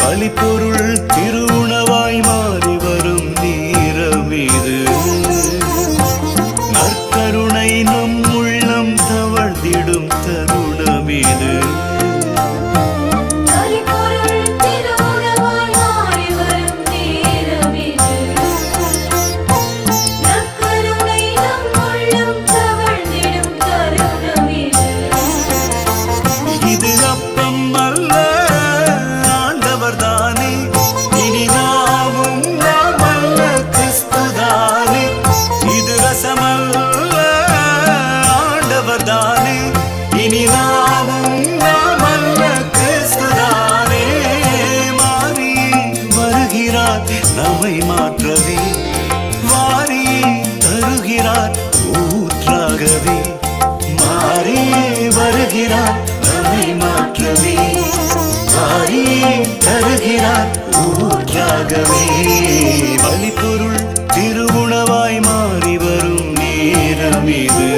பலிப்பொருள் திருவுணவாய் மாறி வரும் நேரம் இது. நற்கருணை நம் உள்ளம் தவழ்ந்திடும் தருணம் இது. இது அப்பம் அல்ல ஆண்டவர் தானே, இனி நாமும் நாம் அல்ல கிறிஸ்து தானே. இது ரசமல்ல ஆண்டவர் தானே, இனி நாமும் நாம் அல்ல கிறிஸ்து தானே. மாறி வருகிறார் நம்மை மாற்றவே, வாரி தருகிறார் ஊற்றாகவே. மாறி வருகிறார் நம்மை மாற்றவே, வாரி தருகிறார் ஊற்றாகவே. பலிப்பொருள் திருவுணவாய் மாறி வரும் நேரம் இது.